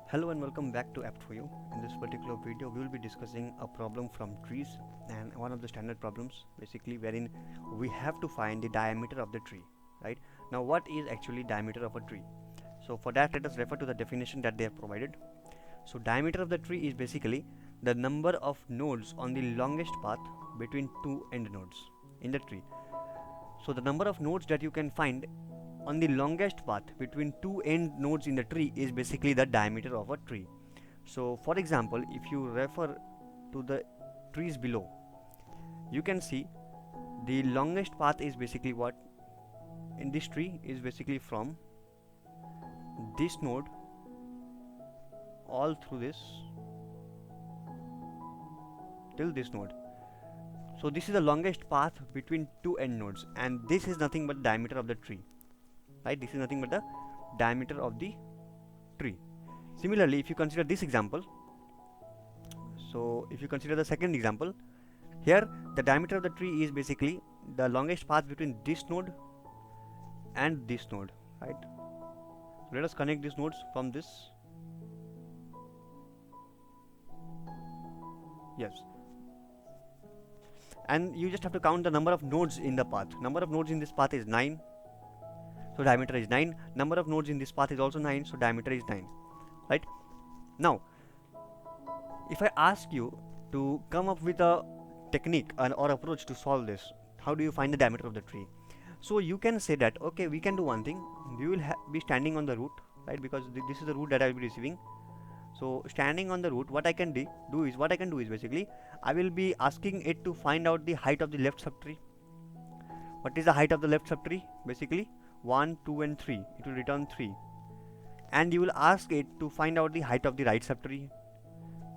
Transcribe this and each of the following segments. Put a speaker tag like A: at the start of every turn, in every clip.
A: Hello and welcome back to Apt4U. In this particular video, we will be discussing a problem from trees and one of the standard problems, basically wherein we have to find the diameter of the tree, right? Now, what is actually diameter of a tree? So for that, let us refer to the definition that they have provided. So diameter of the tree is basically the number of nodes on the longest path between two end nodes in the tree. So the number of nodes that you can find on the longest path between two end nodes in the tree is basically the diameter of a tree. So for example, if you refer to the trees below, you can see the longest path is basically what in this tree is basically from this node all through this till this node. So this is the longest path between two end nodes, and this is nothing but diameter of the tree, right? This is nothing but the diameter of the tree. Similarly, if you consider this example, so if you consider the second example, here the diameter of the tree is basically the longest path between this node and this node, right? So let us connect these nodes from this. Yes. And you just have to count the number of nodes in the path. Number of nodes in this path is 9. So diameter is 9. Number of nodes in this path is also 9. So diameter is 9. Right? Now, if I ask you to come up with a technique or approach to solve this, how do you find the diameter of the tree? So you can say that, okay, we can do one thing. We will be standing on the root, right? Because this is the root that I will be receiving. So standing on the root, what I can do is basically I will be asking it to find out the height of the left subtree. What is the height of the left subtree? Basically 1, 2 and 3. It will return 3. And you will ask it to find out the height of the right subtree.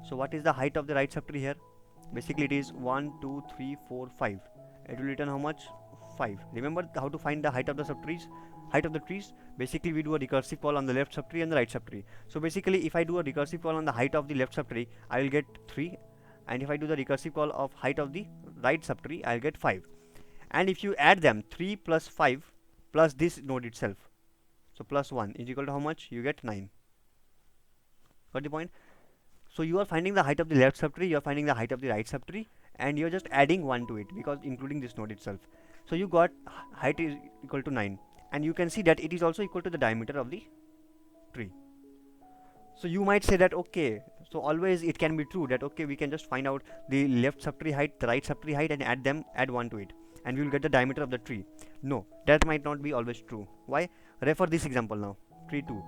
A: So what is the height of the right subtree here? Basically it is 1, 2, 3, 4, 5. It will return how much? 5. Remember how to find the height of the subtrees? Height of the trees, basically we do a recursive call on the left subtree and the right subtree. So basically if I do a recursive call on the height of the left subtree, I will get 3, and if I do the recursive call of height of the right subtree, I will get 5. And if you add them, 3 plus 5 plus this node itself, so plus 1 is equal to how much? You get 9. Got the point? So you are finding the height of the left subtree, you are finding the height of the right subtree, and you are just adding 1 to it because including this node itself. So you got height is equal to 9, and you can see that it is also equal to the diameter of the tree. So you might say that, okay, so always it can be true that, okay, we can just find out the left subtree height, the right subtree height, and add 1 to it, and we will get the diameter of the tree. No, that might not be always true. Why? Refer this example now, tree 2.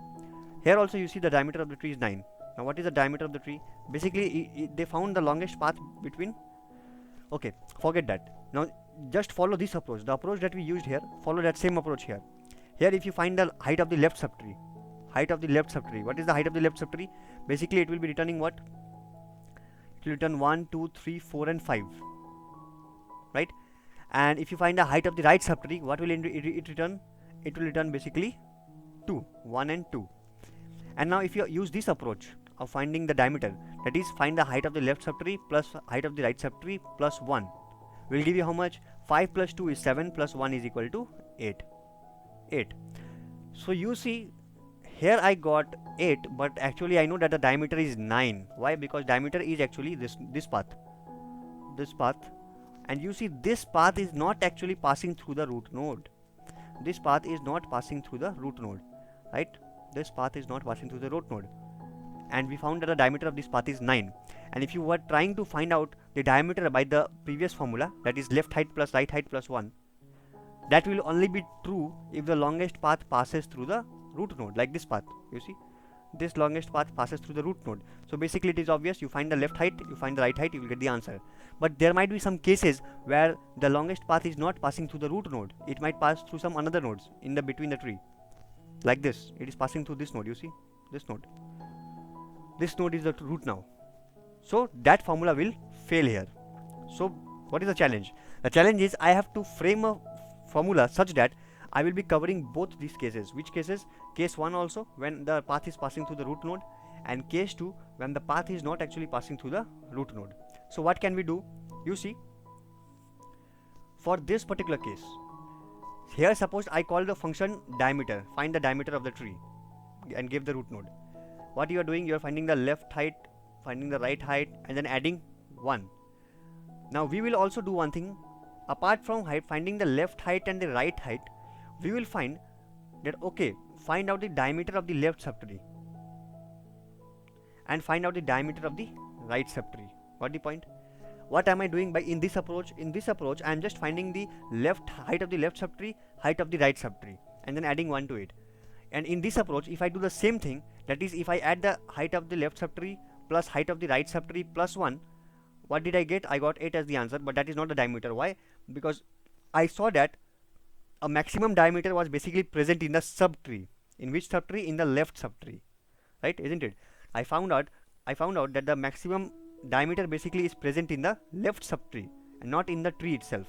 A: Here also you see the diameter of the tree is 9. Now what is the diameter of the tree? Basically they found the longest path between. Okay, forget that. Now just follow this approach, the approach that we used here. Follow that same approach here. Here if you find the height of the left subtree, what is the height of the left subtree? Basically it will be returning what? It will return 1, 2, 3, 4 and 5, right? And if you find the height of the right subtree, what will it return? It will return basically 2, 1 and 2. And now if you use this approach of finding the diameter, that is find the height of the left subtree plus height of the right subtree plus 1, will give you how much? 5 plus 2 is 7 plus 1 is equal to 8. So you see here I got 8, but actually I know that the diameter is 9. Why? Because diameter is actually this path, and you see this path is not actually passing through the root node. This path is not passing through the root node, right? This path is not passing through the root node, and we found that the diameter of this path is 9. And if you were trying to find out the diameter by the previous formula, that is left height plus right height plus 1, that will only be true if the longest path passes through the root node, like this path. You see, this longest path passes through the root node. So basically it is obvious, you find the left height, you find the right height, you will get the answer. But there might be some cases where the longest path is not passing through the root node. It might pass through some another nodes in the between the tree, like this. It is passing through this node. You see this node is the root now, so that formula will fail here. So what is the challenge? The challenge is I have to frame a formula such that I will be covering both these cases. Which cases? Case 1 also, when the path is passing through the root node, and case 2, when the path is not actually passing through the root node. So what can we do? You see, for this particular case, here suppose I call the function diameter, find the diameter of the tree, and give the root node. what you are doing, you are finding the left height, finding the right height, and then adding 1. Now we will also do one thing. Apart from finding the left height and the right height, we will find that, okay, find out the diameter of the left subtree and find out the diameter of the right subtree. What the point? What am I doing by in this approach? In this approach, I am just finding the left height of the left subtree, height of the right subtree, and then adding 1 to it. And in this approach, if I do the same thing, that is, if I add the height of the left subtree plus height of the right subtree plus 1, what did I get? I got 8 as the answer, but that is not the diameter. Why? Because I saw that a maximum diameter was basically present in the subtree. In which subtree? In the left subtree, right? Isn't it? I found out that the maximum diameter basically is present in the left subtree and not in the tree itself.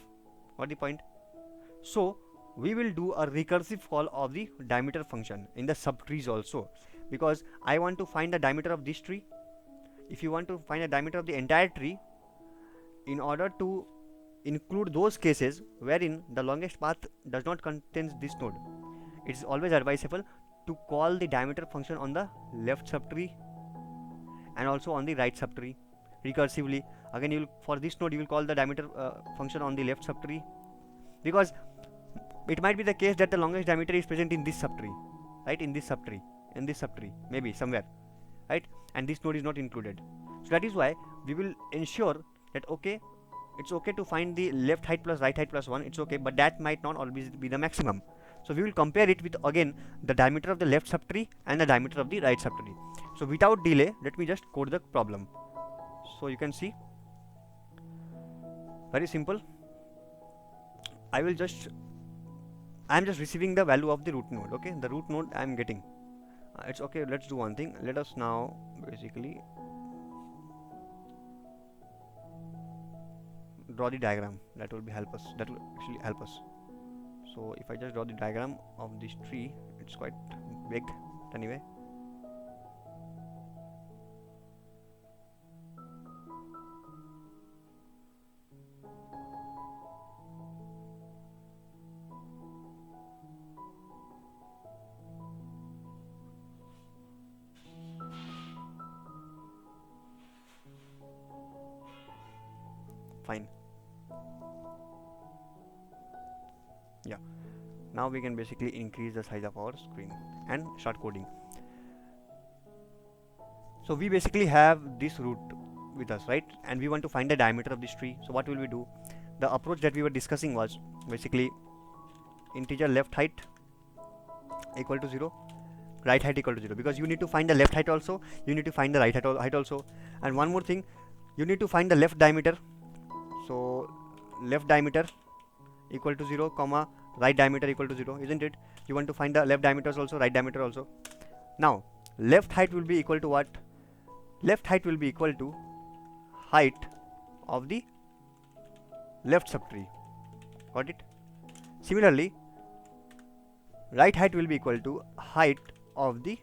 A: What the point? So we will do a recursive call of the diameter function in the subtrees also, because I want to find the diameter of this tree. If you want to find the diameter of the entire tree, in order to include those cases wherein the longest path does not contain this node, it is always advisable to call the diameter function on the left subtree and also on the right subtree recursively. Again, you will, for this node, you will call the diameter function on the left subtree, because it might be the case that the longest diameter is present in this subtree, right? In this subtree, maybe somewhere, right? And this node is not included. So that is why we will ensure that, okay, it's okay to find the left height plus right height plus 1, it's okay, but that might not always be the maximum. So we will compare it with, again, the diameter of the left subtree and the diameter of the right subtree. So without delay, let me just code the problem. So you can see, very simple. I am just receiving the value of the root node. Okay, the root node I am getting. It's okay. Let's do one thing. Let us now basically draw the diagram. That will help us. That will actually help us. So if I just draw the diagram of this tree, it's quite big anyway. Fine. Yeah, now we can basically increase the size of our screen and start coding. So we basically have this root with us, right? And we want to find the diameter of this tree. So what will we do? The approach that we were discussing was basically integer left height equal to 0, right height equal to 0, because you need to find the left height also, you need to find the right height also, and one more thing, you need to find the left diameter. So left diameter equal to 0, comma right diameter equal to 0, isn't it? You want to find the left diameters also, right diameter also. Now left height will be equal to what? Left height will be equal to height of the left subtree. Got it? Similarly, right height will be equal to height of the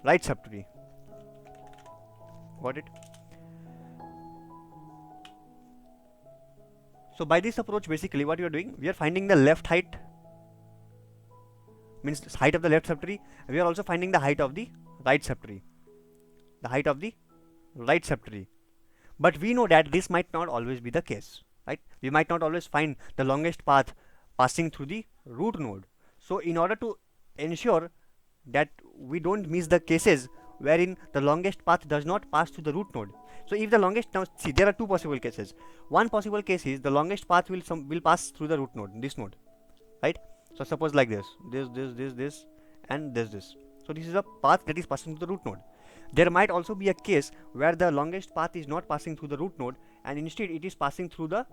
A: right subtree. Got it? So by this approach, basically what we are doing, we are finding the left height, means height of the left subtree, and we are also finding the height of the right subtree. The height of the right subtree. But we know that this might not always be the case, right? We might not always find the longest path passing through the root node. So in order to ensure that we don't miss the cases wherein the longest path does not pass through the root node. So if the longest, now see, there are two possible cases. One possible case is the longest path will pass through the root node, this node, right? So suppose like this, and this. So this is a path that is passing through the root node. There might also be a case where the longest path is not passing through the root node, and instead it is passing through the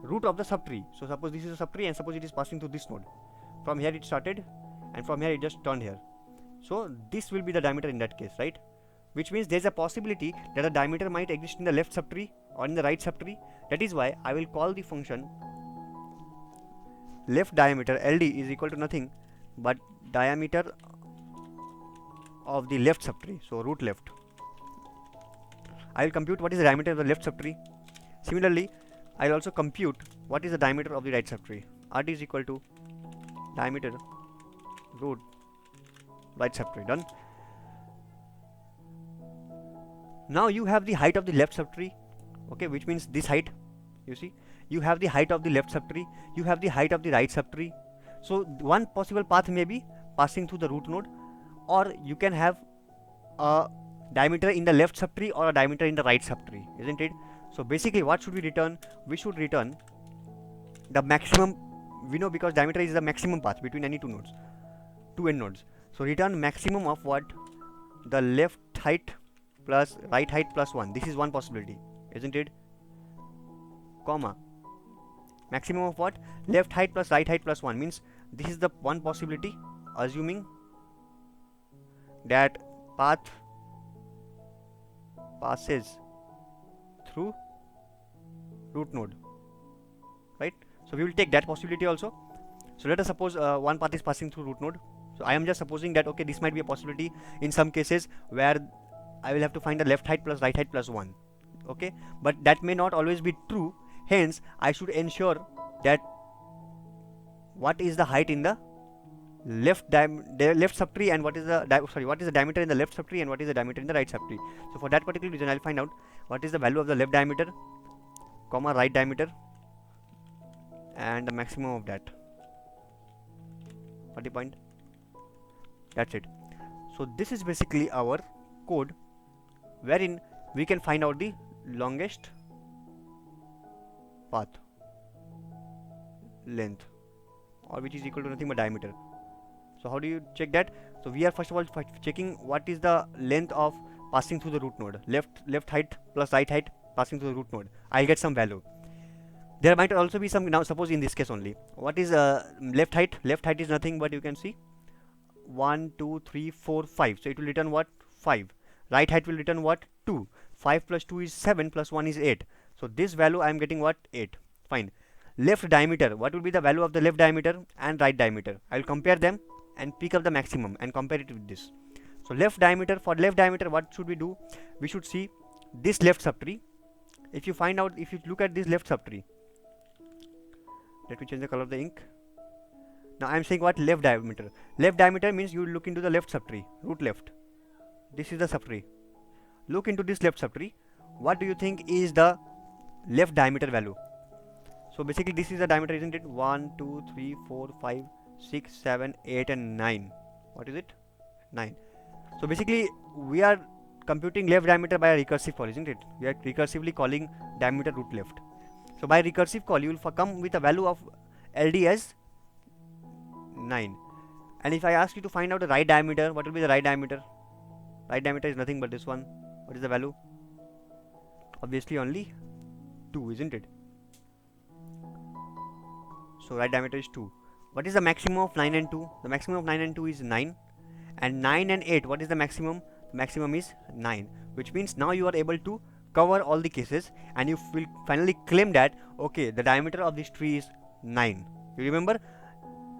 A: root of the subtree. So suppose this is a subtree, and suppose it is passing through this node. From here it started, and from here it just turned here. So this will be the diameter in that case, right? Which means there is a possibility that a diameter might exist in the left subtree or in the right subtree. That is why I will call the function left diameter LD is equal to nothing but diameter of the left subtree, so root left. I will compute what is the diameter of the left subtree. Similarly, I will also compute what is the diameter of the right subtree. RT is equal to diameter root right subtree. Done. Now you have the height of the left subtree, okay, which means this height. You see, you have the height of the left subtree, you have the height of the right subtree. So one possible path may be passing through the root node, or you can have a diameter in the left subtree or a diameter in the right subtree, isn't it? So basically what should we return? We should return the maximum. We know because diameter is the maximum path between any two end nodes. So return maximum of what? The left height plus right height plus 1. This is one possibility, isn't it? Comma, maximum of what? Left height plus right height plus 1 means this is the one possibility, assuming that path passes through root node, right? So we will take that possibility also. So let us suppose one path is passing through root node. So I am just supposing that okay, this might be a possibility in some cases where I will have to find the left height plus right height plus 1, okay, but that may not always be true. Hence I should ensure that what is the height in the left subtree and what is the diameter in the left subtree and what is the diameter in the right subtree. So for that particular reason I'll find out what is the value of the left diameter, comma, right diameter, and the maximum of that. 40 point. That's it. So this is basically our code wherein we can find out the longest path length, or which is equal to nothing but diameter. So how do you check that? So we are first of all checking what is the length of passing through the root node. Left height plus right height passing through the root node. I'll get some value. There might also be some. Now suppose in this case only, what is left height? Left height is nothing but, you can see, 1 2 3 4 5. So it will return what? 5. Right height will return what? 2. 5 plus 2 is 7 plus 1 is 8. So this value I am getting what? 8. Fine. Left diameter, what will be the value of the left diameter and right diameter? I will compare them and pick up the maximum and compare it with this. So left diameter, for left diameter what should we do? We should see this left subtree. If you find out, if you look at this left subtree, let me change the color of the ink. Now I am saying what? Left diameter. Left diameter means you look into the left subtree, root left. This is the subtree. Look into this left subtree. What do you think is the left diameter value? So basically this is the diameter, isn't it? 1 2 3 4 5 6 7 8 and 9. What is it? 9. So basically we are computing left diameter by a recursive call, isn't it? We are recursively calling diameter root left. So by recursive call you will come with a value of LD as 9. And if I ask you to find out the right diameter, what will be the right diameter? Right diameter is nothing but this one. What is the value? Obviously only 2, isn't it? So right diameter is 2. What is the maximum of 9 and 2? The maximum of 9 and 2 is 9. And 9 and 8, what is the maximum? The maximum is 9. Which means now you are able to cover all the cases and you will finally claim that okay, the diameter of this tree is 9. You remember,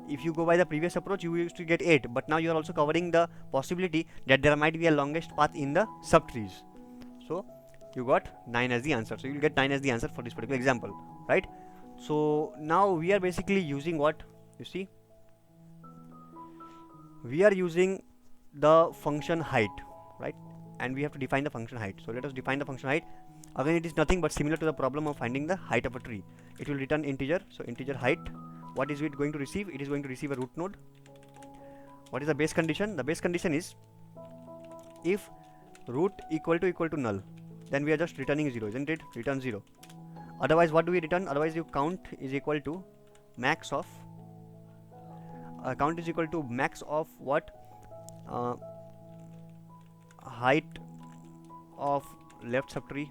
A: if you go by the previous approach you used to get 8, but now you are also covering the possibility that there might be a longest path in the subtrees. So you got 9 as the answer. So you will get 9 as the answer for this particular example, right? So now we are basically using what? You see, we are using the function height, right? And we have to define the function height. So let us define the function height. Again, it is nothing but similar to the problem of finding the height of a tree. It will return integer. So integer height. What is it going to receive? It is going to receive a root node. What is the base condition? The base condition is if root equal to null, then we are just returning 0, isn't it? Return 0. Otherwise what do we return? Otherwise you count is equal to max of what? Height of left subtree.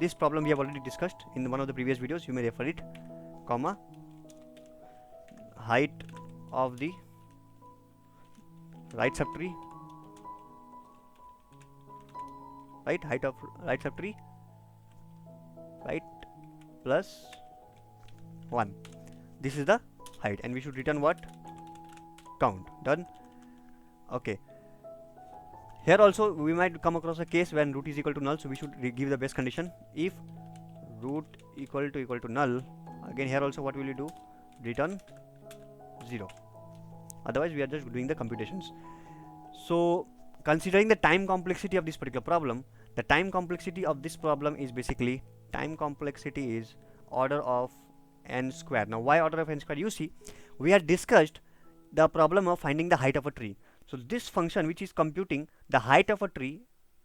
A: This problem we have already discussed in one of the previous videos, you may refer it, comma, height of the right subtree, right, height of right subtree, right, plus 1. This is the height and we should return what? Count. Done. Okay. Here also we might come across a case when root is equal to null, so we should give the base condition. If root equal to null, again here also what will you do? Return 0. Otherwise we are just doing the computations. So considering the time complexity of this particular problem, the time complexity of this problem is basically, time complexity is order of n square. Now why order of n square? You see, we had discussed the problem of finding the height of a tree. So this function which is computing the height of a tree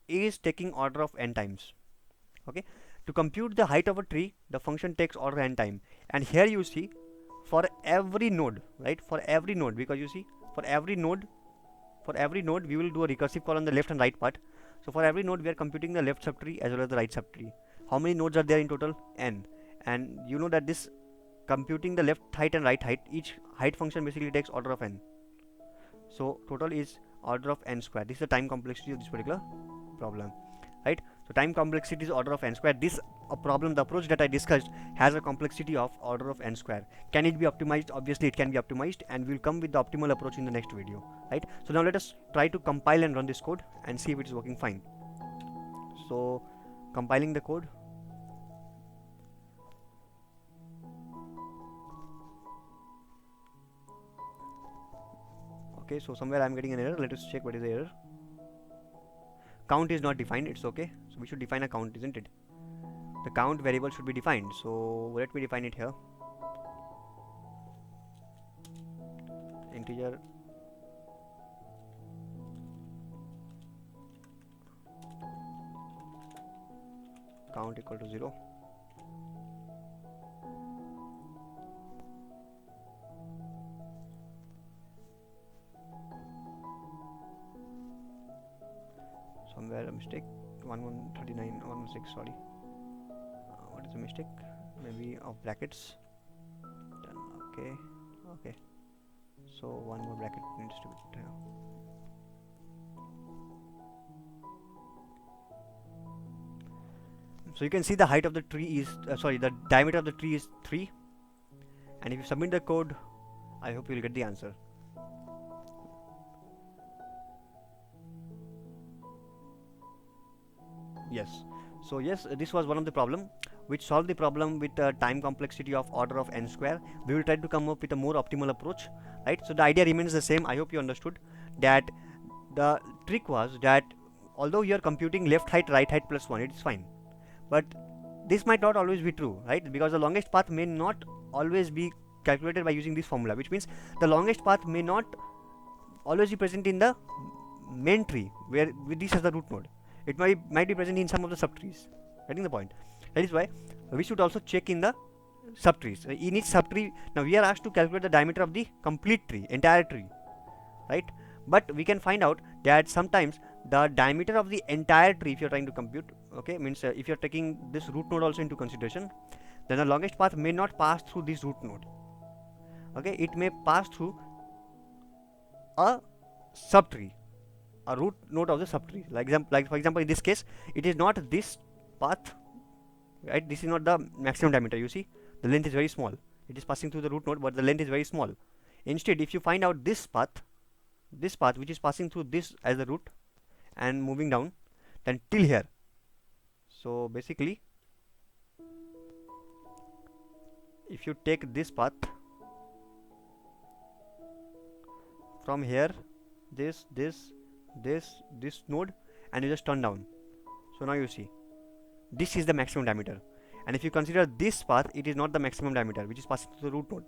A: is taking order of n times. Okay, to compute the height of a tree, the function takes order n time. And here you see, for every node, right, for every node, because you see, for every node we will do a recursive call on the left and right part. So for every node we are computing the left subtree as well as the right subtree. How many nodes are there in total? N. And you know that this computing the left height and right height, each height function basically takes order of n. So total is order of n square. This is the time complexity of this particular problem, right? So time complexity is order of n square. This problem, the approach that I discussed, has a complexity of order of n square. Can it be optimized? Obviously it can be optimized, and we'll come with the optimal approach in the next video, right? So now let us try to compile and run this code and see if it is working fine. So compiling the code. Okay, so somewhere I'm getting an error. Let us check what is the error. Count is not defined. It's okay. So we should define a count, isn't it? The count variable should be defined. So let me define it here. Integer count equal to 0. Somewhere a mistake. 1139 116, sorry. What is the mistake? Maybe of brackets. Done. Okay, okay. So one more bracket needs to be here. So you can see the height of the tree is the diameter of the tree is 3, and if you submit the code, I hope you will get the answer. Yes. So yes, this was one of the problem which solved the problem with time complexity of order of n square. We will try to come up with a more optimal approach, right? So the idea remains the same. I hope you understood that the trick was that although you are computing left height, right height plus 1, it is fine, but this might not always be true, right? Because the longest path may not always be calculated by using this formula, which means the longest path may not always be present in the main tree where with this as the root node. It might be present in some of the subtrees. Getting the point? That is why we should also check in the subtrees. In each subtree, now we are asked to calculate the diameter of the complete tree, entire tree, right? But we can find out that sometimes the diameter of the entire tree, if you are trying to compute, okay, means if you are taking this root node also into consideration, then the longest path may not pass through this root node. Okay, it may pass through a subtree, a root node of the subtree. Like for example, in this case, it is not this path, right? This is not the maximum diameter. You see, the length is very small. It is passing through the root node, but the length is very small. Instead, if you find out this path which is passing through this as the root and moving down, then till here. So basically, if you take this path from here, this node, and you just turn down, so now you see this is the maximum diameter. And if you consider this path, it is not the maximum diameter which is passing through the root node.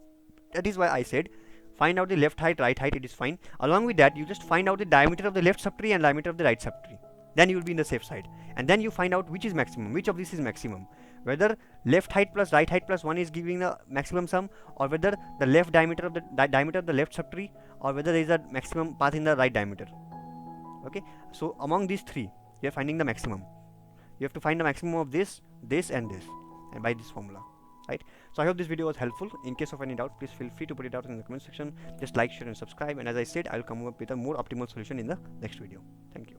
A: That is why I said find out the left height, right height, it is fine. Along with that, you just find out the diameter of the left subtree and diameter of the right subtree. Then you will be in the safe side. And then you find out which is maximum, which of this is maximum. Whether left height plus right height plus 1 is giving the maximum sum, or whether the left diameter of the diameter of the left subtree, or whether there is a maximum path in the right diameter. Okay, so among these three, you are finding the maximum. You have to find the maximum of this, and this, and by this formula, right? So I hope this video was helpful. In case of any doubt, please feel free to put it out in the comment section. Just like, share and subscribe, and as I said, I will come up with a more optimal solution in the next video. Thank you.